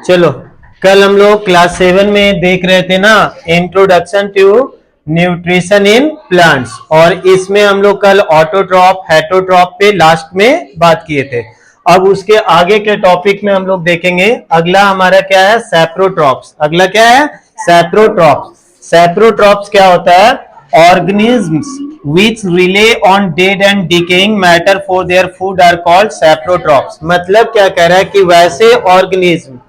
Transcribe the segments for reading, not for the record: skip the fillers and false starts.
चलो, कल हम लोग क्लास 7 में देख रहे थे ना, introduction to nutrition in plants, और इसमें हम लोग कल ऑटोट्रॉप हेटरोट्रॉप पे लास्ट में बात किए थे। अब उसके आगे के टॉपिक में हम लोग देखेंगे, अगला हमारा क्या है, सैप्रोट्रॉप्स। अगला क्या है, सैप्रोट्रॉप्स। सैप्रोट्रॉप्स क्या होता है, organisms which rely on dead and decaying matter for their food are called saprotrophs। मतलब क्या कह रहा है कि वैसे ऑर्गेनिज्म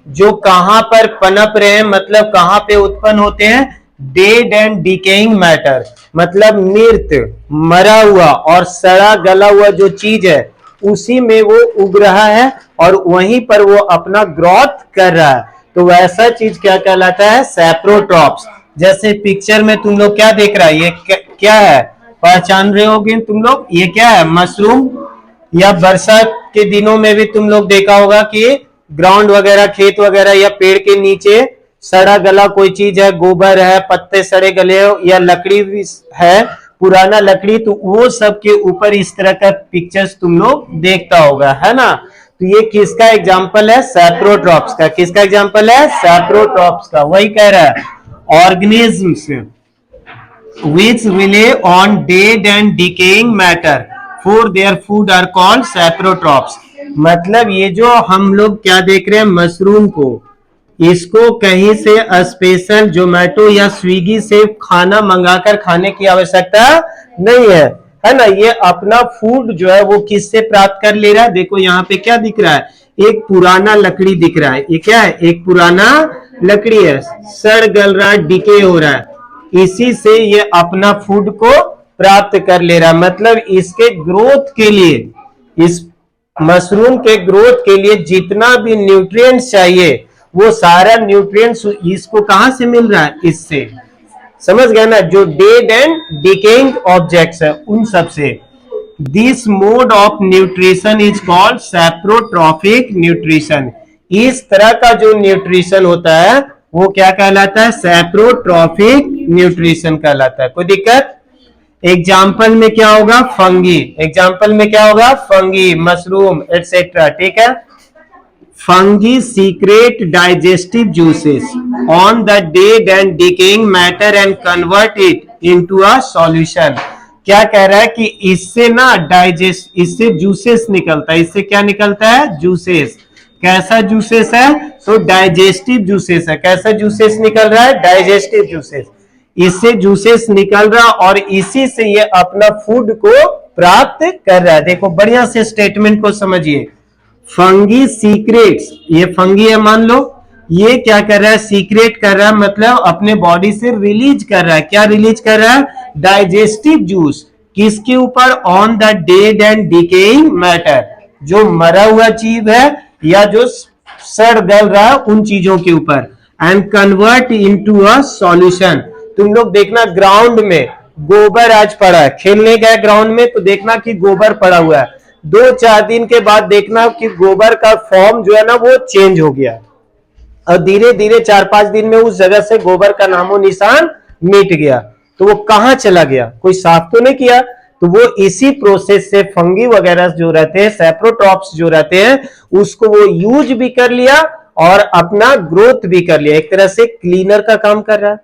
जो कहां पर पनप रहे हैं, मतलब कहां पे उत्पन्न होते हैं, डेड एंड डिकेइंग मैटर, मतलब मृत, मरा हुआ और सड़ा गला हुआ जो चीज है उसी में वो उग रहा है और वहीं पर वो अपना ग्रोथ कर रहा है। तो वैसा चीज क्या कहलाता है, सैप्रोट्रॉप्स। जैसे पिक्चर में तुम लोग क्या देख रहा है, ये क्या है, पहचान रहे होगे तुम लोग, ये क्या है, मशरूम। या बरसात के दिनों में भी तुम लोग देखा होगा कि ग्राउंड वगैरह, खेत वगैरह या पेड़ के नीचे सड़ा गला कोई चीज है, गोबर है, पत्ते सड़े गले या लकड़ी भी है, पुराना लकड़ी, तो वो सब के ऊपर इस तरह का पिक्चर्स तुम लोग देखता होगा, है ना। तो ये किसका एग्जाम्पल है, सैप्रोट्रॉप्स का। किसका एग्जाम्पल है, सैप्रोट्रॉप्स का। वही कह रहा है, organisms which rely on dead and decaying matter for their food are called saprotrophs। मतलब ये जो हम लोग क्या देख रहे हैं, मशरूम को, इसको कहीं से स्पेशल जोमेटो या स्विगी से खाना मंगाकर खाने की आवश्यकता नहीं है ना। ये अपना फूड जो है वो किससे प्राप्त कर ले रहा है। देखो यहाँ पे क्या दिख रहा है, एक पुराना लकड़ी दिख रहा है। ये क्या है, एक पुराना लकड़ी है, सड़ गल रहा है, डिके हो रहा है, इसी से ये अपना फूड को प्राप्त कर ले रहा है। मतलब इसके ग्रोथ के लिए, इस मशरूम के ग्रोथ के लिए जितना भी न्यूट्रिएंट्स चाहिए वो सारा न्यूट्रिएंट्स इसको कहां से मिल रहा है, इससे। समझ गया ना, जो डेड एंड डिकेइंग ऑब्जेक्ट्स है उन सब से। This mode of nutrition is called saprotrophic nutrition. इस तरह का जो न्यूट्रिशन होता है वो क्या कहलाता है, सैप्रोट्रॉफिक न्यूट्रिशन कहलाता है। कोई दिक्कत। एग्जाम्पल में क्या होगा, फंगी। एग्जाम्पल में क्या होगा, फंगी, मशरूम एटसेट्रा, ठीक है। Fungi secret digestive juices on the dead and decaying matter and convert it into a solution. क्या कह रहा है कि इससे ना डाइजेस्ट, इससे जूसेस निकलता है। इससे क्या निकलता है, जूसेस। कैसा जूसेस है, तो डाइजेस्टिव जूसेस है। कैसा जूसेस निकल रहा है, डाइजेस्टिव जूसेस। इससे जूसेस निकल रहा और इसी से ये अपना फूड को प्राप्त कर रहा है। देखो बढ़िया से स्टेटमेंट को समझिए, फंगी सीक्रेट्स, ये फंगी है मान लो, ये क्या कर रहा है, सीक्रेट कर रहा है, मतलब अपने बॉडी से रिलीज कर रहा है। क्या रिलीज कर रहा है, डाइजेस्टिव जूस। किसके ऊपर, on the dead and decaying matter, जो मरा हुआ चीज है या जो सड़ गल रहा है उन चीजों के ऊपर। And convert into a solution. तुम लोग देखना ग्राउंड में गोबर आज पड़ा है, खेलने गए ग्राउंड में तो देखना कि गोबर पड़ा हुआ है, 2-4 दिन के बाद देखना कि गोबर का फॉर्म जो है ना वो चेंज हो गया और धीरे धीरे 4-5 दिन में उस जगह से गोबर का नामो निशान मिट गया। तो वो कहां चला गया, कोई साफ तो नहीं किया। तो वो इसी प्रोसेस से फंगी वगैरह जो रहते हैं, सैप्रोट्रॉप्स जो रहते हैं, उसको वो यूज भी कर लिया और अपना ग्रोथ भी कर लिया। एक तरह से क्लीनर का काम कर रहा है।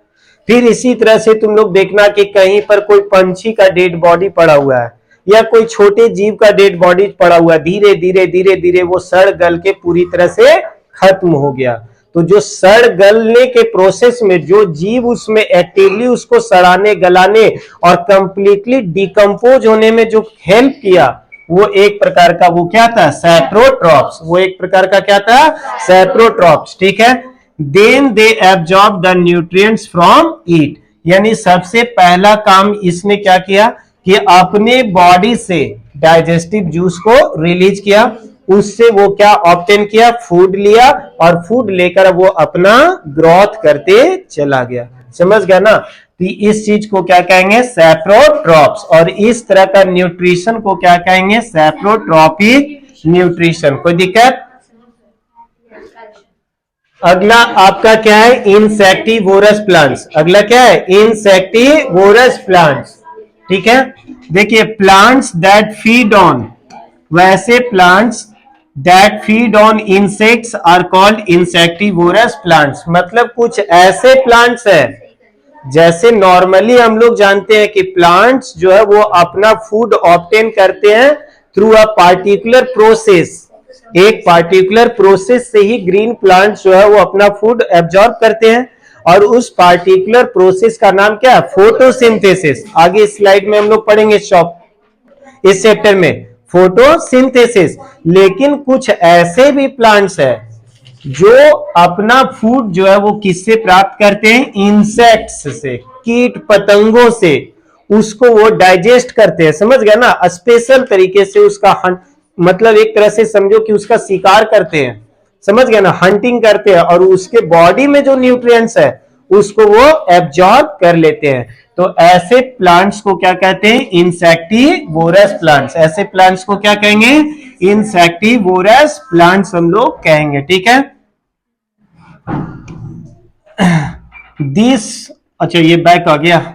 फिर इसी तरह से तुम लोग देखना कि कहीं पर कोई पंछी का डेड बॉडी पड़ा हुआ है या कोई छोटे जीव का डेड बॉडी पड़ा हुआ है, धीरे धीरे धीरे धीरे वो सड़ गल के पूरी तरह से खत्म हो गया। तो जो सड़ गलने के प्रोसेस में जो जीव उसमें एक्टिवली उसको सड़ाने गलाने और कंप्लीटली डिकम्पोज होने में जो हेल्प किया, वो एक प्रकार का वो क्या था, सैप्रोट्रॉप्स। वो एक प्रकार का क्या था, सैप्रोट्रॉप्स, ठीक है। Then they absorb the nutrients from it, यानी सबसे पहला काम इसने क्या किया कि अपने बॉडी से डाइजेस्टिव जूस को रिलीज किया, उससे वो क्या ऑब्टेन किया, फूड लिया और फूड लेकर वो अपना ग्रोथ करते चला गया। समझ गया ना। तो इस चीज को क्या कहेंगे, सैप्रोट्रॉप्स। और इस तरह का न्यूट्रिशन को क्या कहेंगे, सैप्रोट्रॉपिक न्यूट्रिशन। कोई दिक्कत। अगला आपका क्या है, इंसेक्टिवोरस प्लांट्स। अगला क्या है, इंसेक्टिवोरस प्लांट्स, ठीक है। देखिए प्लांट्स दैट फीड ऑन, वैसे plants that feed on insects are called insectivorous plants. मतलब कुछ ऐसे प्लांट्स है, जैसे नॉर्मली हम लोग जानते हैं कि प्लांट्स जो है वो अपना फूड ऑब्टेन करते हैं थ्रू अ पार्टिकुलर प्रोसेस। एक पार्टिकुलर प्रोसेस से ही ग्रीन प्लांट्स जो है वो अपना फूड एब्जॉर्ब करते हैं, और उस पार्टिकुलर प्रोसेस का नाम क्या है? फोटोसिंथेसिस। आगे स्लाइड में हम लोग पढ़ेंगे इस चैप्टर में फोटोसिंथेसिस। लेकिन कुछ ऐसे भी प्लांट्स है जो अपना फूड जो है वो किससे प्राप्त करते हैं? इंसेक्ट्स से, कीट पतंगों से उसको वो डाइजेस्ट करते हैं। समझ गया ना? स्पेशल तरीके से उसका मतलब एक तरह से समझो कि उसका शिकार करते हैं। समझ गया ना? हंटिंग करते हैं, और उसके बॉडी में जो न्यूट्रिएंट्स है उसको वो एब्जॉर्ब कर लेते हैं। तो ऐसे प्लांट्स को क्या कहते हैं? Insectivorous plants. ऐसे प्लांट्स को क्या कहेंगे? इंसेक्टिवोरस प्लांट्स हम लोग कहेंगे। ठीक है। अच्छा ये बैक आ गया।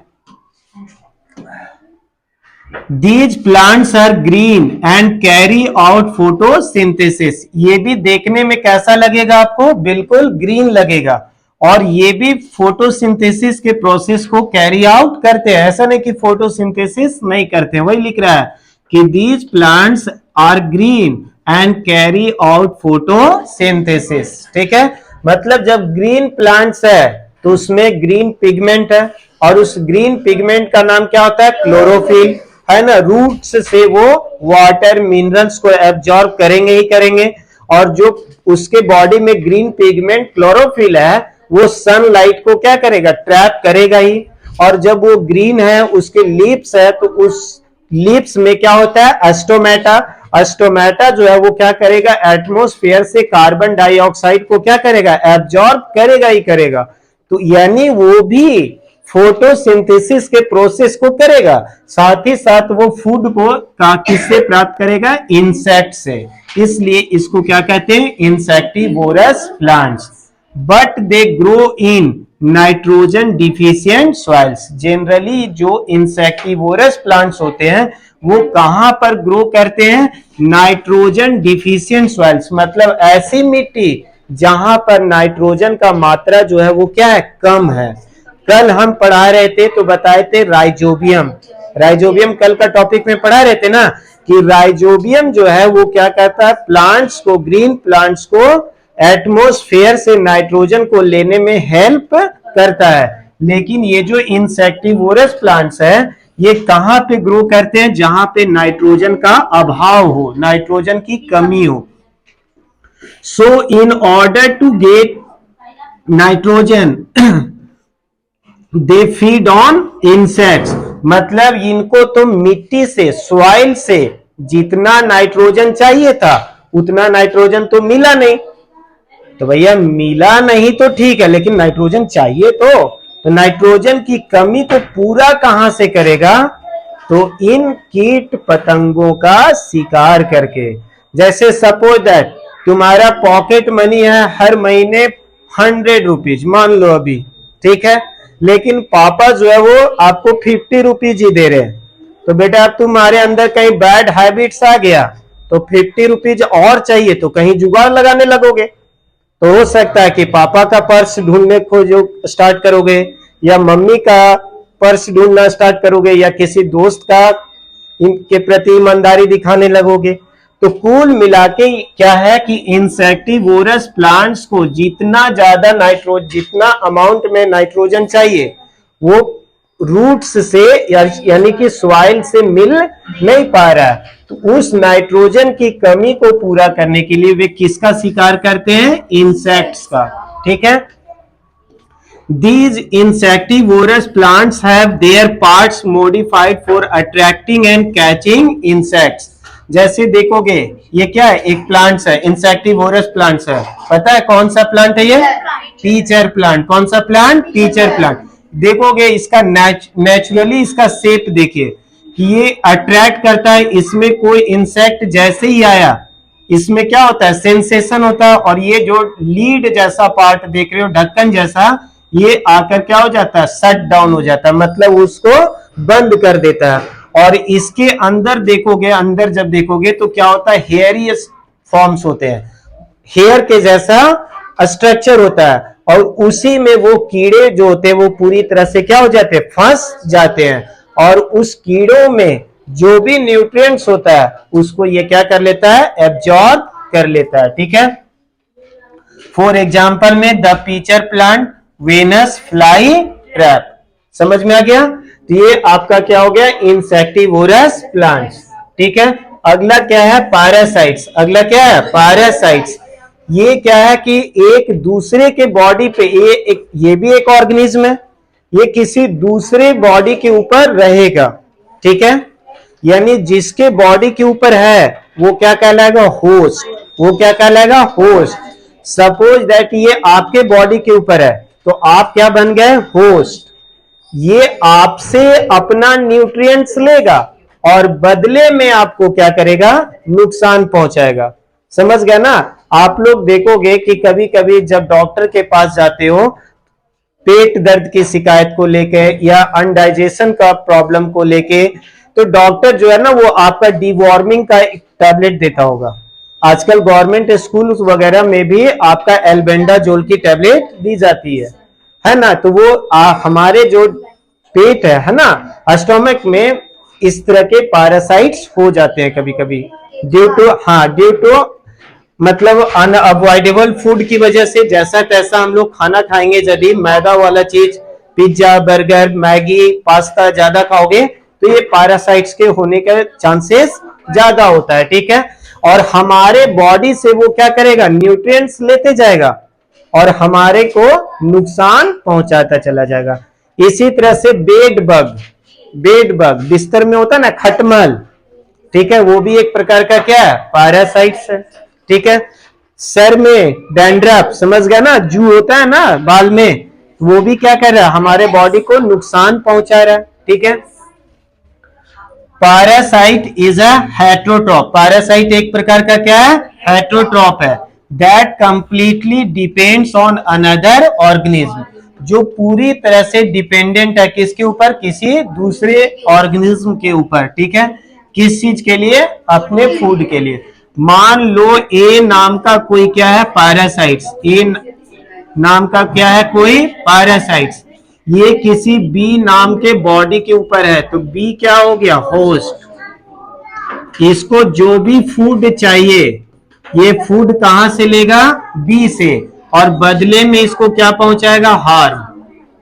These plants are green and carry out photosynthesis। ये भी देखने में कैसा लगेगा आपको? बिल्कुल ग्रीन लगेगा। और ये भी फोटोसिंथेसिस के प्रोसेस को कैरी आउट करते हैं। ऐसा नहीं कि फोटोसिंथेसिस नहीं करते हैं। वही लिख रहा है कि these plants are green and carry out photosynthesis। ठीक है। मतलब जब ग्रीन प्लांट्स है तो उसमें ग्रीन पिगमेंट है, और उस ग्रीन पिगमेंट का नाम क्या होता है? क्लोरोफिल, है ना? रूट्स से वो वाटर मिनरल्स को एब्जॉर्ब करेंगे ही करेंगे, और जो उसके बॉडी में ग्रीन पिगमेंट क्लोरोफिल है वो सनलाइट को क्या करेगा? ट्रैप करेगा ही। और जब वो ग्रीन है, उसके लिप्स है, तो उस लिप्स में क्या होता है? एस्टोमेटा। एस्टोमेटा जो है वो क्या करेगा? एटमॉस्फेयर से कार्बन डाइऑक्साइड को क्या करेगा? एब्जॉर्ब करेगा ही करेगा। तो यानी वो भी फोटोसिंथेसिस के प्रोसेस को करेगा, साथ ही साथ वो फूड को किससे प्राप्त करेगा? इंसेक्ट से। इसलिए इसको क्या कहते हैं? Insectivorous plants. But they grow in nitrogen deficient soils. Generally जो इंसेक्टिवोरस प्लांट्स होते हैं वो कहां पर ग्रो करते हैं? Nitrogen deficient soils. मतलब ऐसी मिट्टी जहां पर नाइट्रोजन का मात्रा जो है वो क्या है? कम है। कल हम पढ़ा रहे थे तो बताए थे राइजोबियम। राइजोबियम कल का टॉपिक में पढ़ा रहे थे ना, कि राइजोबियम जो है वो क्या करता है? प्लांट्स को, ग्रीन प्लांट्स को एटमॉस्फेयर से नाइट्रोजन को लेने में हेल्प करता है। लेकिन ये जो इंसेक्टिवोरस प्लांट्स है ये कहां पे ग्रो करते हैं? जहां पे नाइट्रोजन का अभाव हो, नाइट्रोजन की कमी हो। So in order to get nitrogen they feed on insects. मतलब इनको तो मिट्टी से, सॉइल से जितना नाइट्रोजन चाहिए था उतना नाइट्रोजन तो मिला नहीं। तो भैया मिला नहीं तो ठीक है, लेकिन नाइट्रोजन चाहिए तो नाइट्रोजन की कमी को पूरा कहां से करेगा? तो इन कीट पतंगों का शिकार करके। जैसे सपोज दैट तुम्हारा पॉकेट मनी है हर महीने 100 रुपीज, मान लो अभी, ठीक है, लेकिन पापा जो है वो आपको 50 रुपीज ही दे रहे हैं। तो बेटा अब तुम्हारे अंदर कहीं बैड हैबिट्स आ गया तो 50 रुपीज और चाहिए, तो कहीं जुगाड़ लगाने लगोगे। तो हो सकता है कि पापा का पर्स ढूंढने खोजो स्टार्ट करोगे, या मम्मी का पर्स ढूंढना स्टार्ट करोगे, या किसी दोस्त का इनके प्रति ईमानदारी दिखाने लगोगे। तो कुल मिला के क्या है कि इंसेक्टिवोरस प्लांट्स को जितना ज्यादा जितना अमाउंट में नाइट्रोजन चाहिए वो रूट्स से यानी कि सॉइल से मिल नहीं पा रहा है। तो उस नाइट्रोजन की कमी को पूरा करने के लिए वे किसका शिकार करते हैं? इंसेक्ट्स का। ठीक है। These insectivorous plants have their parts modified for attracting and catching insects। जैसे देखोगे ये क्या है? एक प्लांट्स है, इंसेक्टिवोरस प्लांट्स है। पता है कौन सा प्लांट है ये? Teacher plant. कौन सा प्लांट? Teacher plant. देखोगे इसका नेचुरली इसका शेप देखिए कि ये अट्रैक्ट करता है। इसमें कोई इंसेक्ट जैसे ही आया इसमें क्या होता है? सेंसेशन होता है, और ये जो लीड जैसा पार्ट देख रहे हो, ढक्कन जैसा, ये आकर क्या हो जाता है? शट डाउन हो जाता है, मतलब उसको बंद कर देता है। और इसके अंदर देखोगे, अंदर जब देखोगे तो क्या होता है? हेयरी फॉर्म्स होते हैं, हेयर के जैसा स्ट्रक्चर होता है, और उसी में वो कीड़े जो होते हैं वो पूरी तरह से क्या हो जाते हैं, फंस जाते हैं, और उस कीड़ों में जो भी न्यूट्रिएंट्स होता है उसको ये क्या कर लेता है, एब्जॉर्ब कर लेता है। ठीक है, फॉर एग्जाम्पल में the pitcher plant, Venus fly trap, समझ में आ गया। तो ये आपका क्या हो गया, इंसेक्टिवोरस प्लांट्स। ठीक है, अगला क्या है, पैरासाइट्स। अगला क्या है, पैरासाइट्स। ये क्या है कि एक दूसरे के बॉडी पे, ये भी एक ऑर्गेनिज्म है, ये किसी दूसरे बॉडी के ऊपर रहेगा। ठीक है, यानी जिसके बॉडी के ऊपर है वो क्या कहलाएगा, होस्ट। वो क्या कहलाएगा, होस्ट। सपोज दैट ये आपके बॉडी के ऊपर है, तो आप क्या बन गए, होस्ट। ये आपसे अपना न्यूट्रिएंट्स लेगा और बदले में आपको क्या करेगा, नुकसान पहुंचाएगा। समझ गया ना। आप लोग देखोगे कि कभी कभी जब डॉक्टर के पास जाते हो पेट दर्द की शिकायत को लेके या अनडाइजेशन का प्रॉब्लम को लेके, तो डॉक्टर जो है ना वो आपका डिवॉर्मिंग का एक टैबलेट देता होगा। आजकल गवर्नमेंट स्कूल वगैरह में भी आपका एल्बेंडाजोल की टैबलेट दी जाती है ना। तो वो हमारे जो पेट है ना, स्टोमक में इस तरह के पैरासाइट्स हो जाते हैं कभी कभी, ड्यू टू मतलब अनअवॉइडेबल फूड की वजह से। जैसा तैसा हम लोग खाना खाएंगे, यदि मैदा वाला चीज, पिज्जा, बर्गर, मैगी, पास्ता ज्यादा खाओगे तो ये पैरासाइट्स के होने के चांसेस ज्यादा होता है। ठीक है, और हमारे बॉडी से वो क्या करेगा, न्यूट्रिएंट्स लेते जाएगा और हमारे को नुकसान पहुंचाता चला जाएगा। इसी तरह से बेड बग बिस्तर में होता है ना, खटमल, ठीक है, वो भी एक प्रकार का क्या है, पैरासाइट्स है। ठीक है, सर में डैंड्रफ, समझ गया ना, जू होता है ना बाल में, वो भी क्या कर रहा है, हमारे बॉडी को नुकसान पहुंचा रहा है। ठीक है, पैरासाइट इज अ हेटेरोट्रॉप। पैरासाइट एक प्रकार का क्या है, हेटेरोट्रॉप है। That completely depends on another organism, जो पूरी तरह से डिपेंडेंट है किसके ऊपर, किसी दूसरे ऑर्गेनिज्म के ऊपर। ठीक है, किस चीज के लिए, अपने फूड के लिए। मान लो ए नाम का कोई क्या है, पैरासाइट्स, ए नाम का क्या है, कोई पैरासाइट्स, ये किसी बी नाम के बॉडी के ऊपर है, तो बी क्या हो गया, होस्ट। इसको जो भी फूड चाहिए ये फूड कहां से लेगा, बी से, और बदले में इसको क्या पहुंचाएगा, हार्म,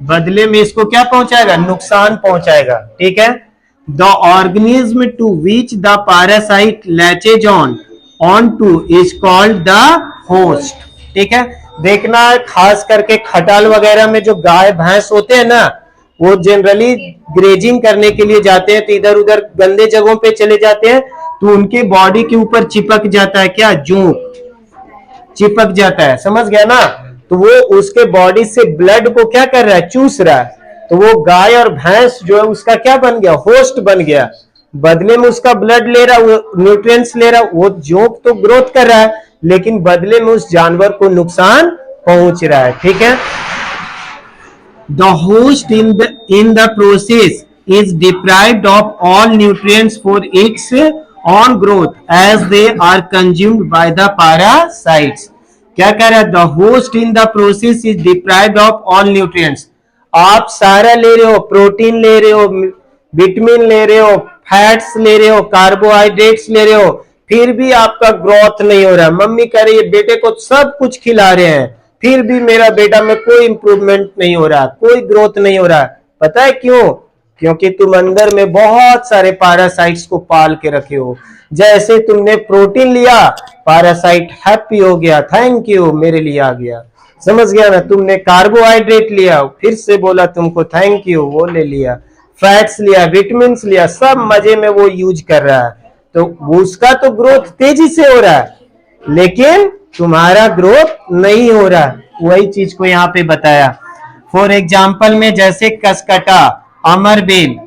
बदले में इसको क्या पहुंचाएगा, नुकसान पहुंचाएगा। ठीक है, the organism to which the parasite latches on to is called the host. ठीक है, देखना खास करके खटाल वगैरह में जो गाय भैंस होते हैं ना, वो जनरली ग्रेजिंग करने के लिए जाते हैं, तो इधर उधर गंदे जगहों पे चले जाते हैं, तो उनके बॉडी के ऊपर चिपक जाता है क्या, जूं चिपक जाता है, समझ गया ना। तो वो उसके बॉडी से ब्लड को क्या कर रहा है, चूस रहा है, तो वो गाय और भैंस जो है उसका क्या बन गया, होस्ट बन गया। बदले में उसका ब्लड ले रहा, वो न्यूट्रिएंट्स ले रहा, वो जोंक तो ग्रोथ कर रहा है, लेकिन बदले में उस जानवर को नुकसान पहुंच रहा है। ठीक है, the host in the process is deprived of all nutrients for its own growth as they are consumed by the parasites. क्या कह रहा है, the host in the process is deprived of all nutrients. आप सारा ले रहे हो, protein ले रहे हो, विटामिन ले रहे हो, फैट्स ले रहे हो, कार्बोहाइड्रेट्स ले रहे हो, फिर भी आपका ग्रोथ नहीं हो रहा। मम्मी कह रही है बेटे को सब कुछ खिला रहे हैं, फिर भी मेरा बेटा में कोई इंप्रूवमेंट नहीं हो रहा, कोई ग्रोथ नहीं हो रहा। पता है क्यों, क्योंकि तुम अंदर में बहुत सारे पैरासाइट्स को पाल के रखे हो। जैसे तुमने प्रोटीन लिया, पैरासाइट हैप्पी हो गया, थैंक यू मेरे लिए आ गया, समझ गया ना। तुमने कार्बोहाइड्रेट लिया, फिर से बोला तुमको थैंक यू, वो ले लिया। फैट्स लिया, विटामिन लिया, सब मजे में वो यूज कर रहा है, तो उसका तो ग्रोथ तेजी से हो रहा है, लेकिन तुम्हारा ग्रोथ नहीं हो रहा। वही चीज को यहाँ पे बताया। फॉर एग्जाम्पल में जैसे कसकटा, अमरबेल,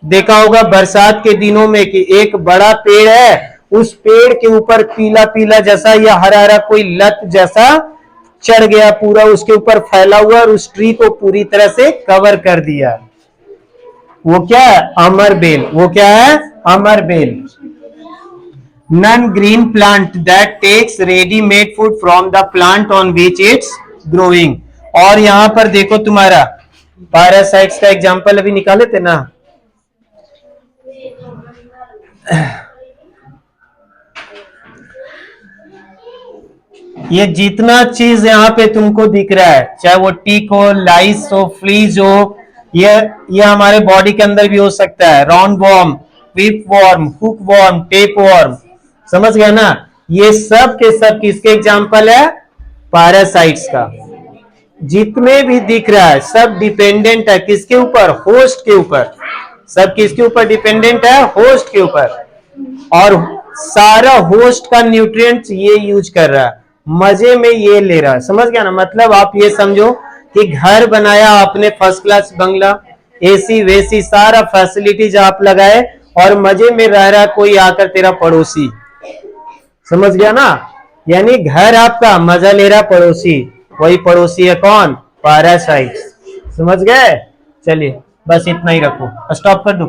देखा होगा बरसात के दिनों में कि एक बड़ा पेड़ है, उस पेड़ के ऊपर पीला पीला जैसा या हरा हरा कोई लत जैसा चढ़ गया, पूरा उसके ऊपर फैला हुआ और उस ट्री को पूरी तरह से कवर कर दिया। वो क्या है, अमरबेल। वो क्या है, अमरबेल। Non green plant that takes readymade food from the plant on which it's growing. और यहां पर देखो तुम्हारा पैरासाइट्स का एग्जांपल अभी निकाले थे ना, ये जितना चीज यहाँ पे तुमको दिख रहा है, चाहे वो टिक हो, लाइस हो, फ्लीज हो, ये हमारे बॉडी के अंदर भी हो सकता है। Roundworm, whipworm, hookworm, tapeworm, समझ गया ना। ये सब के सब किसके एग्जाम्पल है? पैरासाइट्स का। जितने भी दिख रहा है सब डिपेंडेंट है किसके ऊपर? होस्ट के ऊपर। सब किसके ऊपर डिपेंडेंट है? होस्ट के ऊपर। और सारा होस्ट का न्यूट्रिएंट्स ये यूज कर रहा है, मजे में ये ले रहा है, समझ गया ना। मतलब आप ये समझो कि घर बनाया आपने, फर्स्ट क्लास बंगला, एसी वेसी सारा फैसिलिटीज आप लगाए और मजे में रह रहा कोई आकर तेरा पड़ोसी, समझ गया ना। यानी घर आपका, मजा ले रहा पड़ोसी, वही पड़ोसी है कौन? पैरासाइट्स, समझ गए। चलिए बस इतना ही रखो, स्टॉप कर दो।